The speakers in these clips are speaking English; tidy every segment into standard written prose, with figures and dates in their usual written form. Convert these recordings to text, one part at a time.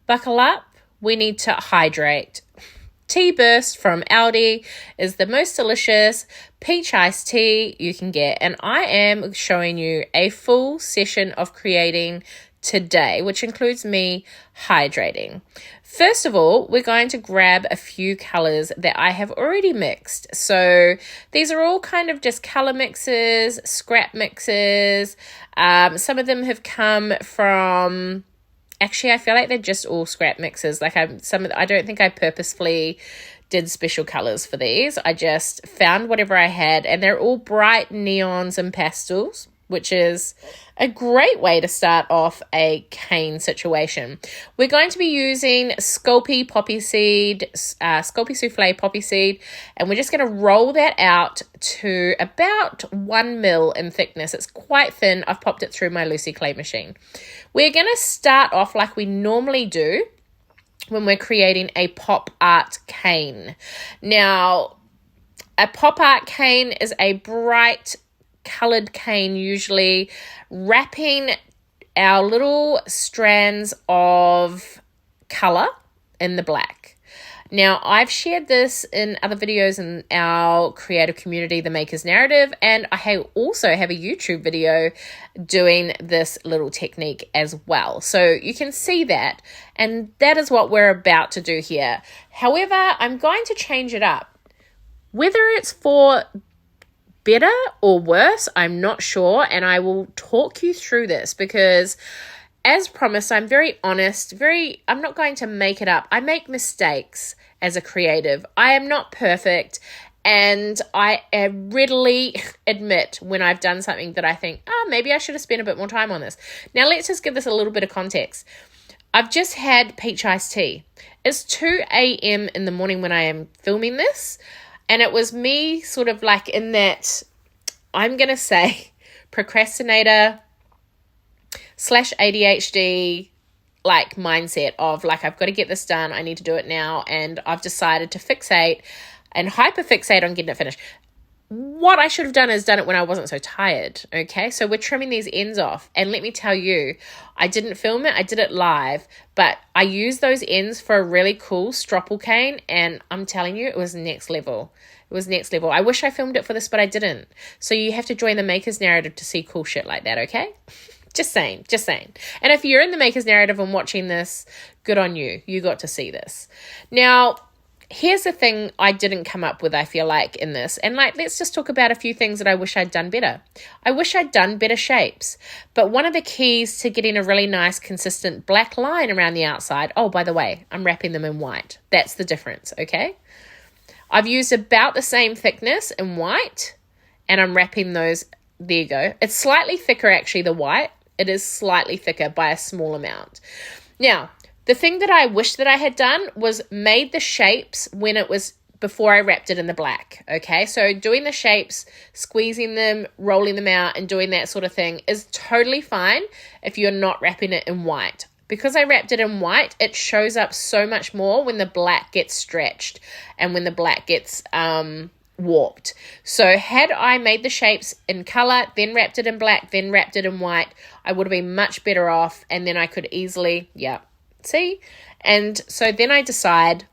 buckle up, we need to hydrate. Tea Burst from Aldi is the most delicious peach iced tea you can get, and I am showing you a full session of creating today, which includes me hydrating. First of all, we're going to grab a few colors that I have already mixed. So these are all kind of just color mixes, scrap mixes. Some of them have come from... Actually, I feel like they're just all scrap mixes. Like I don't think I purposefully did special colors for these. I just found whatever I had, and they're all bright neons and pastels, which is a great way to start off a cane situation. We're going to be using Sculpey poppy seed, Sculpey souffle poppy seed, and we're just going to roll that out to about 1 mil in thickness. It's quite thin. I've popped it through my Lucy Clay machine. We're going to start off like we normally do when we're creating a pop art cane. Now, a pop art cane is a bright colored cane, usually wrapping our little strands of color in the black. Now, I've shared this in other videos in our creative community, The Maker's Narrative, and I also have a YouTube video doing this little technique as well. So you can see that, and that is what we're about to do here. However, I'm going to change it up. Whether it's for better or worse, I'm not sure, and I will talk you through this because, as promised, I'm very honest, I'm not going to make it up. I make mistakes as a creative. I am not perfect, and I readily admit when I've done something that I think, maybe I should have spent a bit more time on this. Now, let's just give this a little bit of context. I've just had peach iced tea. It's 2 a.m. in the morning when I am filming this, and it was me sort of like in that, I'm going to say, procrastinator / ADHD like mindset of like, I've got to get this done. I need to do it now. And I've decided to fixate and hyperfixate on getting it finished. What I should have done is done it when I wasn't so tired. Okay. So we're trimming these ends off, and let me tell you, I didn't film it. I did it live, but I used those ends for a really cool stropple cane. And I'm telling you, it was next level. It was next level. I wish I filmed it for this, but I didn't. So you have to join the Maker's Narrative to see cool shit like that. Okay. Just saying. And if you're in the Maker's Narrative and watching this, good on you. You got to see this. Now, here's the thing I didn't come up with, I feel like, in this. And let's just talk about a few things that I wish I'd done better. I wish I'd done better shapes. But one of the keys to getting a really nice, consistent black line around the outside, oh, by the way, I'm wrapping them in white. That's the difference, okay? I've used about the same thickness in white, and I'm wrapping those. There you go. It's slightly thicker, actually, the white. It is slightly thicker by a small amount. Now, the thing that I wish that I had done was made the shapes when it was before I wrapped it in the black, okay? So doing the shapes, squeezing them, rolling them out, and doing that sort of thing is totally fine if you're not wrapping it in white. Because I wrapped it in white, it shows up so much more when the black gets stretched and when the black gets warped. So had I made the shapes in color, then wrapped it in black, then wrapped it in white, I would have been much better off, and then I could easily, see? And so then I decide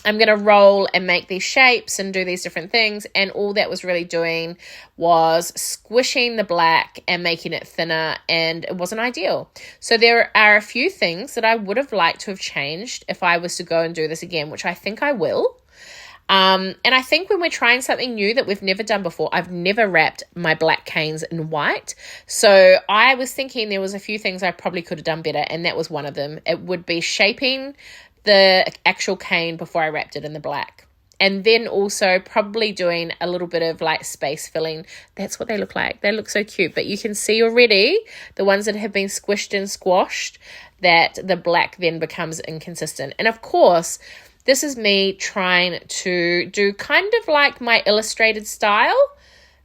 I'm going to roll and make these shapes and do these different things, and all that was really doing was squishing the black and making it thinner, and it wasn't ideal. So there are a few things that I would have liked to have changed if I was to go and do this again, which I think I will. And I think when we're trying something new that we've never done before, I've never wrapped my black canes in white. So I was thinking there was a few things I probably could have done better, and that was one of them. It would be shaping the actual cane before I wrapped it in the black. And then also probably doing a little bit of space filling. That's what they look like. They look so cute. But you can see already the ones that have been squished and squashed, that the black then becomes inconsistent. And of course, this is me trying to do kind of like my illustrated style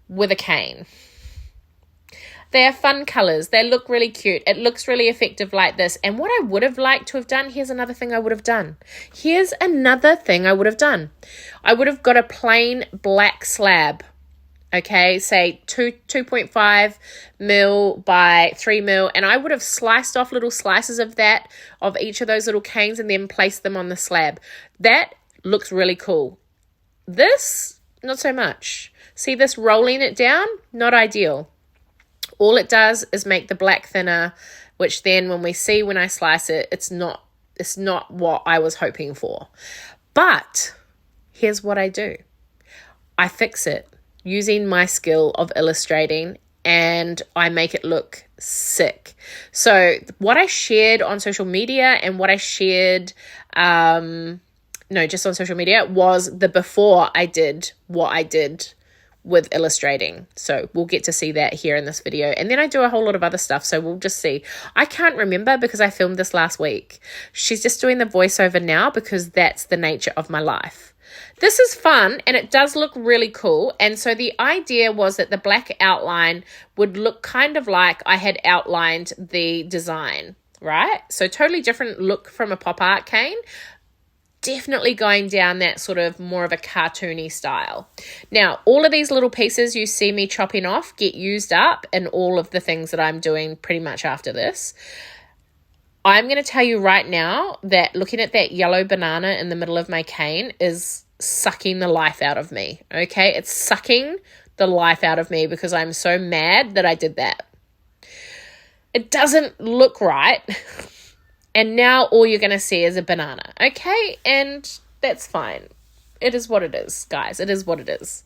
with a cane. They are fun colors. They look really cute. It looks really effective like this. And what I would have liked to have done, here's another thing I would have done. I would have got a plain black slab Okay, say 2.5 mil by 3 mil, and I would have sliced off little slices of that, of each of those little canes, and then placed them on the slab. That looks really cool. This, not so much. See this rolling it down? Not ideal. All it does is make the black thinner, which then when I slice it, it's not what I was hoping for. But here's what I do. I fix it using my skill of illustrating, and I make it look sick. So what I shared on social media and what I shared, just on social media, was the before I did what I did with illustrating. So we'll get to see that here in this video. And then I do a whole lot of other stuff. So we'll just see. I can't remember because I filmed this last week. She's just doing the voiceover now because that's the nature of my life. This is fun and it does look really cool. And so the idea was that the black outline would look kind of like I had outlined the design, right? So totally different look from a pop art cane. Definitely going down that sort of more of a cartoony style. Now, all of these little pieces you see me chopping off get used up in all of the things that I'm doing pretty much after this. I'm going to tell you right now that looking at that yellow banana in the middle of my cane is sucking the life out of me, okay? It's sucking the life out of me because I'm so mad that I did that. It doesn't look right. And now all you're going to see is a banana, okay? And that's fine. It is what it is, guys. It is what it is.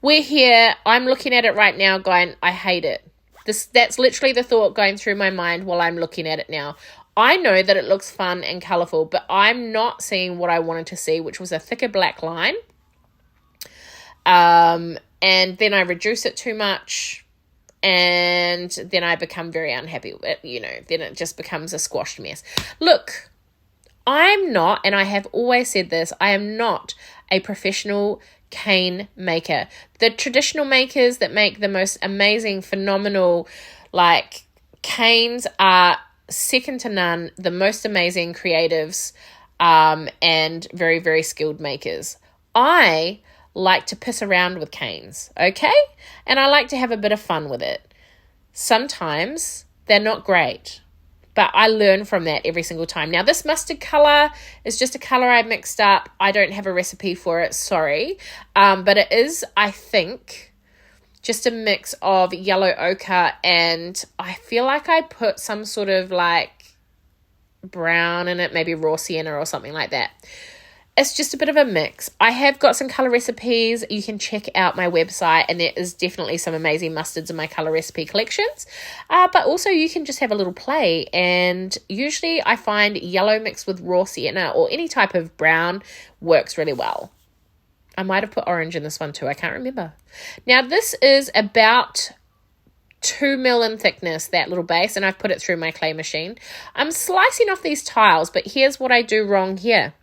We're here. I'm looking at it right now going, I hate it. That's literally the thought going through my mind while I'm looking at it now. I know that it looks fun and colorful, but I'm not seeing what I wanted to see, which was a thicker black line. And then I reduce it too much, and then I become very unhappy with it, then it just becomes a squashed mess. Look, I'm not, and I have always said this, I am not a professional cane maker. The traditional makers that make the most amazing, phenomenal, canes are second to none, the most amazing creatives, and very, very skilled makers. I like to piss around with canes, okay? And I like to have a bit of fun with it. Sometimes they're not great, but I learn from that every single time. Now, this mustard color is just a color I mixed up. I don't have a recipe for it, sorry. But it is, I think, just a mix of yellow ochre, and I feel like I put some sort of brown in it, maybe raw sienna or something like that. It's just a bit of a mix. I have got some color recipes. You can check out my website, and there is definitely some amazing mustards in my color recipe collections. But also you can just have a little play, and usually I find yellow mixed with raw sienna or any type of brown works really well. I might have put orange in this one too. I can't remember. Now this is about 2 mil in thickness, that little base, and I've put it through my clay machine. I'm slicing off these tiles, but here's what I do wrong here.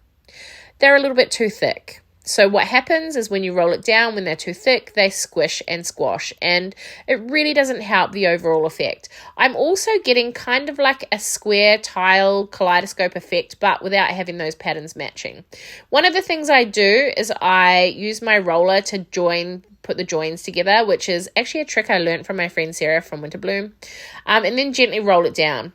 They're a little bit too thick. So what happens is when you roll it down, when they're too thick, they squish and squash, and it really doesn't help the overall effect. I'm also getting kind of like a square tile kaleidoscope effect, but without having those patterns matching. One of the things I do is I use my roller to put the joins together, which is actually a trick I learned from my friend Sarah from Winterbloom, and then gently roll it down.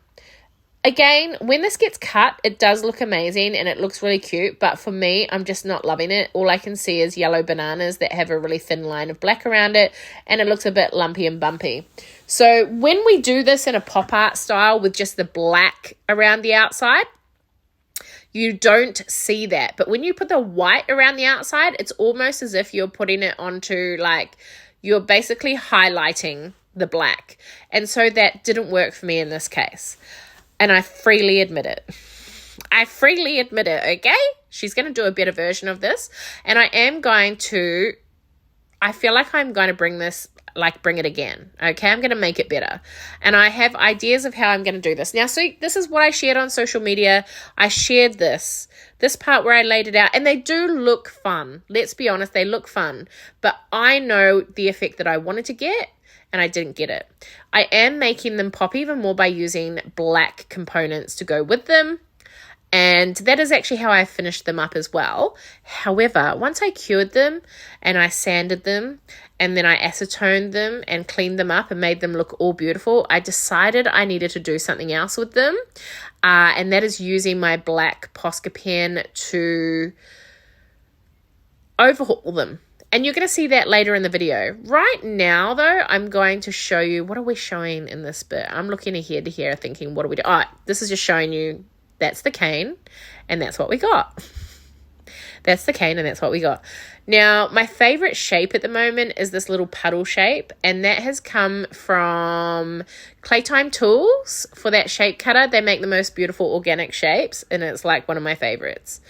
Again, when this gets cut, it does look amazing and it looks really cute, but for me, I'm just not loving it. All I can see is yellow bananas that have a really thin line of black around it, and it looks a bit lumpy and bumpy. So when we do this in a pop art style with just the black around the outside, you don't see that. But when you put the white around the outside, it's almost as if you're putting it onto, you're basically highlighting the black. And so that didn't work for me in this case. And I freely admit it. Okay? She's going to do a better version of this. And I feel like I'm going to bring it again. Okay? I'm going to make it better. And I have ideas of how I'm going to do this. Now, so this is what I shared on social media. I shared this part where I laid it out. And they do look fun. Let's be honest, they look fun. But I know the effect that I wanted to get, and I didn't get it. I am making them pop even more by using black components to go with them. And that is actually how I finished them up as well. However, once I cured them and I sanded them and then I acetoned them and cleaned them up and made them look all beautiful, I decided I needed to do something else with them. And that is using my black Posca pen to overhaul them. And you're going to see that later in the video. Right now, though, I'm going to show you, what are we showing in this bit? I'm looking ahead to here thinking, what do we do? All right, this is just showing you that's the cane, and that's what we got. That's the cane, and that's what we got. Now, my favorite shape at the moment is this little puddle shape, and that has come from Claytime Tools for that shape cutter. They make the most beautiful organic shapes, and it's like one of my favorites.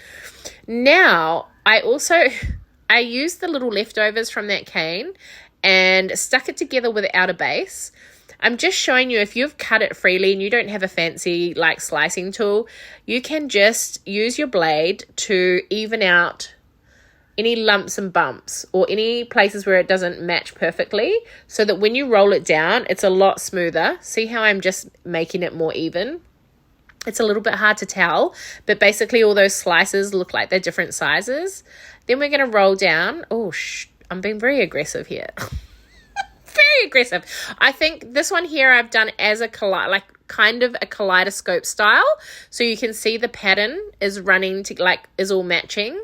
Now, I used the little leftovers from that cane and stuck it together without a base. I'm just showing you, if you've cut it freely and you don't have a fancy like slicing tool, you can just use your blade to even out any lumps and bumps or any places where it doesn't match perfectly, so that when you roll it down, it's a lot smoother. See how I'm just making it more even? It's a little bit hard to tell, but basically all those slices look like they're different sizes. Then we're going to roll down. Oh, I'm being very aggressive here. Very aggressive. I think this one here I've done as a kind of a kaleidoscope style, so you can see the pattern is running to is all matching.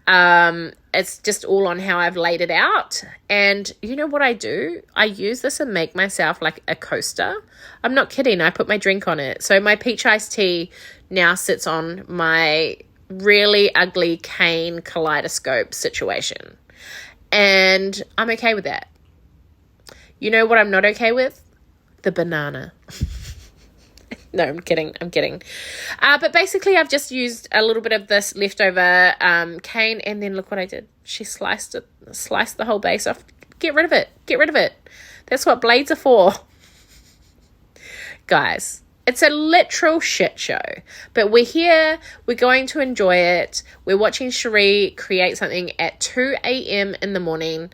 It's just all on how I've laid it out. And you know what I do? I use this and make myself like a coaster. I'm not kidding. I put my drink on it. So my peach iced tea now sits on my really ugly cane kaleidoscope situation, and I'm okay with that. You know what I'm not okay with? The banana. No, I'm kidding. But basically, I've just used a little bit of this leftover cane, and then look what I did. She sliced the whole base off. Get rid of it. That's what blades are for. Guys, it's a literal shit show. But we're here. We're going to enjoy it. We're watching Cherie create something at 2 a.m. in the morning.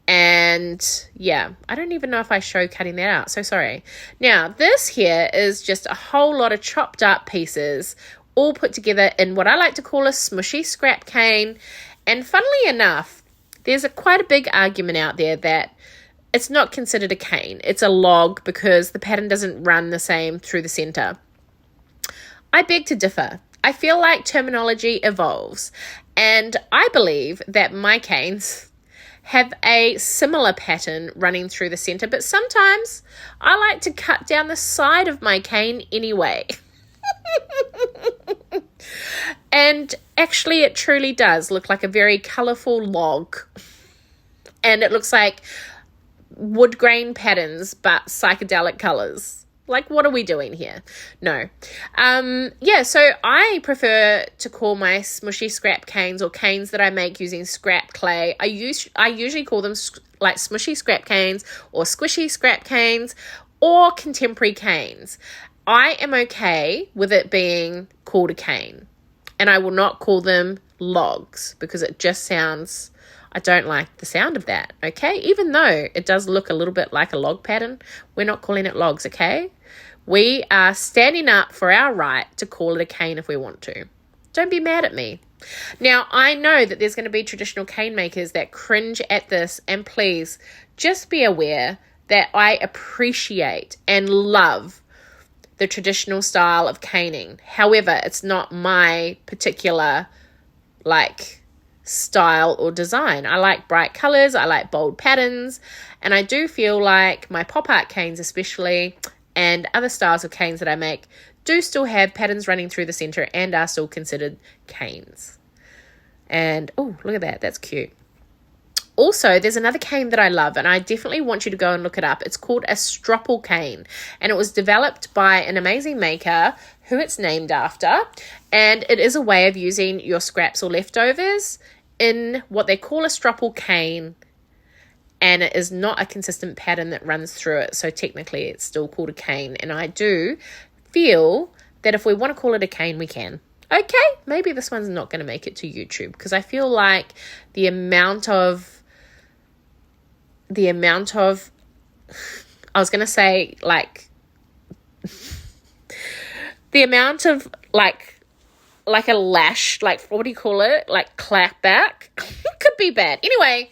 And yeah, I don't even know if I show cutting that out, so sorry. Now, this here is just a whole lot of chopped up pieces all put together in what I like to call a smushy scrap cane. And funnily enough, there's quite a big argument out there that it's not considered a cane. It's a log because the pattern doesn't run the same through the center. I beg to differ. I feel like terminology evolves, and I believe that my canes have a similar pattern running through the center, but sometimes I like to cut down the side of my cane anyway. And actually it truly does look like a very colorful log, and it looks like wood grain patterns but psychedelic colors. Like, what are we doing here? No. Yeah, so I prefer to call my smushy scrap canes, or canes that I make using scrap clay. I usually call them like smushy scrap canes or squishy scrap canes or contemporary canes. I am okay with it being called a cane, and I will not call them logs because it just sounds... I don't like the sound of that, okay? Even though it does look a little bit like a log pattern, we're not calling it logs, okay? We are standing up for our right to call it a cane if we want to. Don't be mad at me. Now, I know that there's going to be traditional cane makers that cringe at this, and please just be aware that I appreciate and love the traditional style of caning. However, it's not my particular, style or design. I like bright colors, I like bold patterns, and I do feel like my pop art canes especially, and other styles of canes that I make, do still have patterns running through the center and are still considered canes. And oh, look at that, that's cute. Also, there's another cane that I love, and I definitely want you to go and look it up. It's called a stropple cane, and it was developed by an amazing maker who it's named after, and it is a way of using your scraps or leftovers in what they call a stropple cane, and it is not a consistent pattern that runs through it, so technically it's still called a cane, and I do feel that if we want to call it a cane, we can. Okay, maybe this one's not going to make it to YouTube because I feel like the amount of I was going to say the amount of like a lash, like what do you call it? Like clap back. Could be bad. Anyway,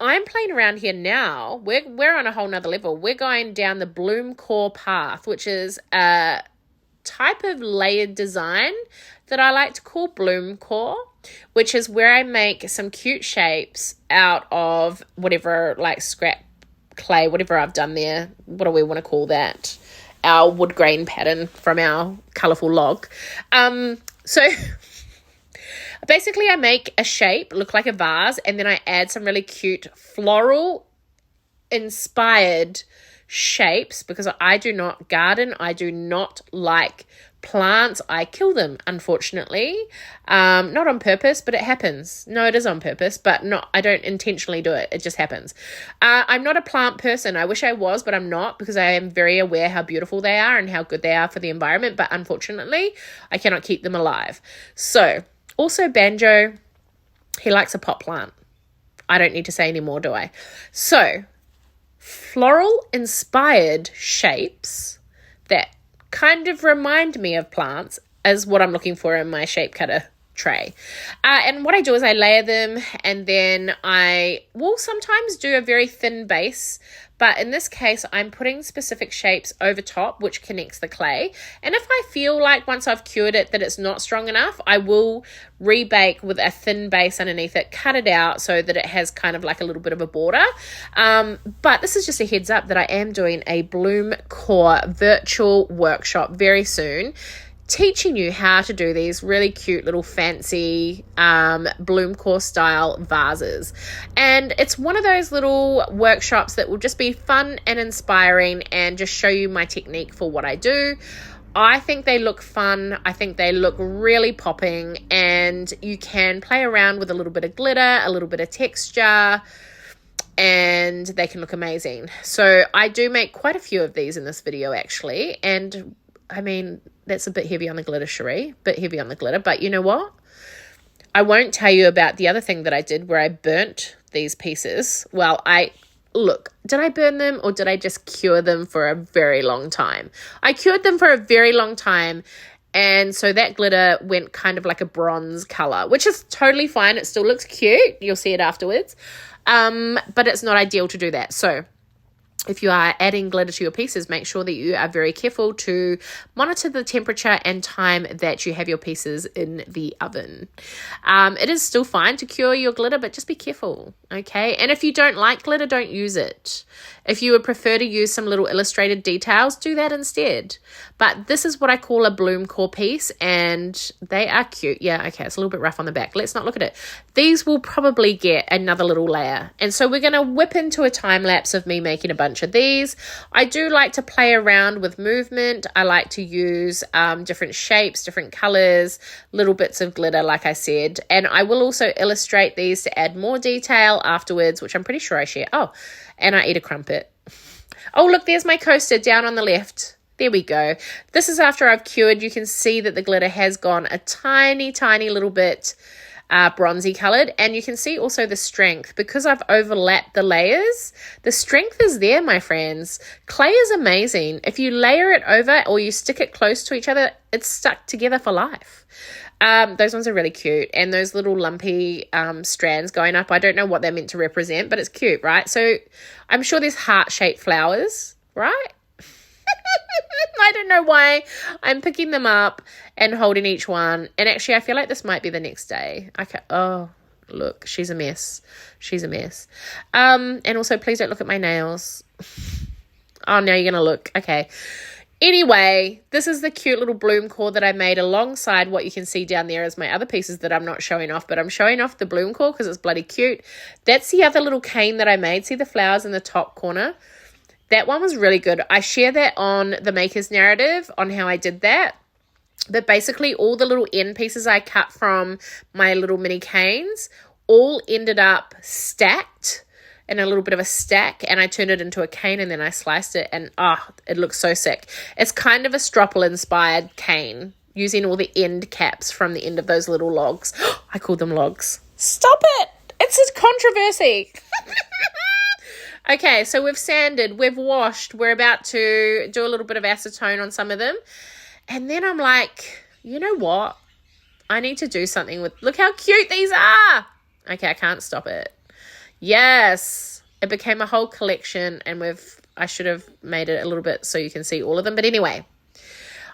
I'm playing around here now. We're on a whole nother level. We're going down the Bloomcore path, which is a type of layered design that I like to call Bloomcore, which is where I make some cute shapes out of whatever, like scrap clay, whatever I've done there. What do we want to call that? Our wood grain pattern from our colourful log. So basically I make a shape look like a vase, and then I add some really cute floral inspired shapes because I do not garden. I do not like plants. I kill them, unfortunately. Not on purpose, but it happens. No, it is on purpose, but I don't intentionally do it. It just happens. I'm not a plant person. I wish I was, but I'm not, because I am very aware how beautiful they are and how good they are for the environment. But unfortunately, I cannot keep them alive. So also Banjo, he likes a pot plant. I don't need to say any more, do I? So floral inspired shapes that kind of remind me of plants is what I'm looking for in my shape cutter tray. And what I do is I layer them, and then I will sometimes do a very thin base, but in this case I'm putting specific shapes over top which connects the clay. And if I feel like once I've cured it that it's not strong enough, I will rebake with a thin base underneath it, cut it out so that it has kind of like a little bit of a border. But this is just a heads up that I am doing a Bloomcore virtual workshop very soon, teaching you how to do these really cute little fancy Bloomcore style vases. And it's one of those little workshops that will just be fun and inspiring and just show you my technique for what I do. I think they look fun. I think they look really popping, and you can play around with a little bit of glitter, a little bit of texture, and they can look amazing. So I do make quite a few of these in this video actually, and I mean, that's a bit heavy on the glitter, Cherie. Bit heavy on the glitter. But you know what? I won't tell you about the other thing that I did where I burnt these pieces. Well, did I burn them or did I just cure them for a very long time? I cured them for a very long time. And so that glitter went kind of like a bronze color, which is totally fine. It still looks cute. You'll see it afterwards. But it's not ideal to do that. So if you are adding glitter to your pieces, make sure that you are very careful to monitor the temperature and time that you have your pieces in the oven. It is still fine to cure your glitter, but just be careful, okay? And if you don't like glitter, don't use it. If you would prefer to use some little illustrated details, do that instead. But this is what I call a Bloomcore piece, and they are cute. Yeah, okay, it's a little bit rough on the back. Let's not look at it. These will probably get another little layer. And so we're going to whip into a time lapse of me making a bunch of these. I do like to play around with movement. I like to use different shapes, different colors, little bits of glitter, like I said. And I will also illustrate these to add more detail afterwards, which I'm pretty sure I share. Oh, and I eat a crumpet. Oh, look, there's my coaster down on the left. There we go. This is after I've cured. You can see that the glitter has gone a tiny, tiny little bit bronzy colored, and you can see also the strength because I've overlapped the layers. The strength is there, my friends. Clay is amazing. If you layer it over or you stick it close to each other, it's stuck together for life. Those ones are really cute, and those little lumpy strands going up, I don't know what they're meant to represent, but it's cute, right? So I'm sure there's heart-shaped flowers, right? I don't know why I'm picking them up and holding each one. And actually, I feel like this might be the next day. Oh, look, she's a mess. She's a mess. And also, please don't look at my nails. Oh, now you're going to look. Okay. Anyway, this is the cute little Bloomcore that I made alongside what you can see down there as my other pieces that I'm not showing off, but I'm showing off the Bloomcore because it's bloody cute. That's the other little cane that I made. See the flowers in the top corner? That one was really good. I share that on the Maker's Narrative on how I did that. But basically all the little end pieces I cut from my little mini canes all ended up stacked in a little bit of a stack, and I turned it into a cane and then I sliced it, and it looks so sick. It's kind of a Stropple inspired cane using all the end caps from the end of those little logs. I call them logs. Stop it. It's a controversy. Okay, so we've sanded, we've washed, we're about to do a little bit of acetone on some of them. And then I'm like, you know what? I need to do something with, look how cute these are. Okay, I can't stop it. Yes, it became a whole collection, and I should have made it a little bit so you can see all of them. But anyway,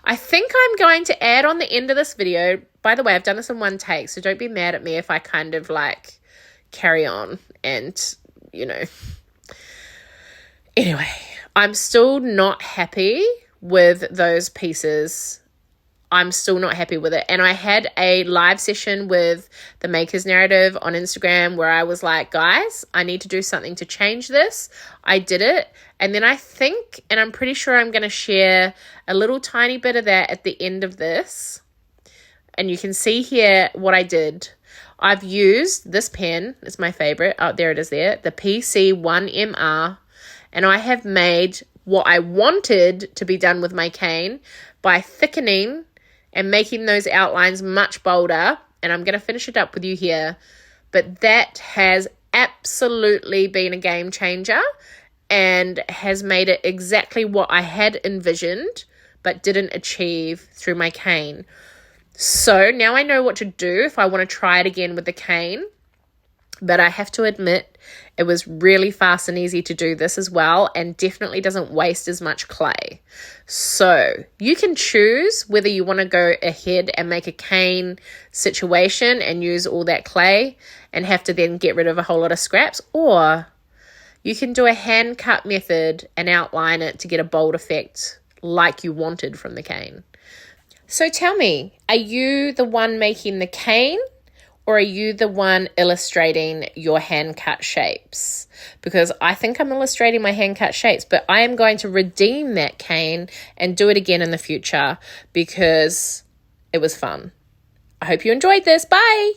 I think I'm going to add on the end of this video. By the way, I've done this in one take, so don't be mad at me if I kind of like carry on and, you know. Anyway, I'm still not happy with those pieces. I'm still not happy with it. And I had a live session with the Maker's Narrative on Instagram where I was like, guys, I need to do something to change this. I did it. And then I think, and I'm pretty sure I'm going to share a little tiny bit of that at the end of this. And you can see here what I did. I've used this pen. It's my favorite. Oh, there it is there. The PC1MR. And I have made what I wanted to be done with my cane by thickening and making those outlines much bolder. And I'm going to finish it up with you here. But that has absolutely been a game changer and has made it exactly what I had envisioned but didn't achieve through my cane. So now I know what to do if I want to try it again with the cane. But I have to admit, it was really fast and easy to do this as well, and definitely doesn't waste as much clay. So you can choose whether you want to go ahead and make a cane situation and use all that clay and have to then get rid of a whole lot of scraps, or you can do a hand cut method and outline it to get a bold effect like you wanted from the cane. So tell me, are you the one making the cane? Or are you the one illustrating your hand-cut shapes? Because I think I'm illustrating my hand-cut shapes, but I am going to redeem that cane and do it again in the future because it was fun. I hope you enjoyed this. Bye!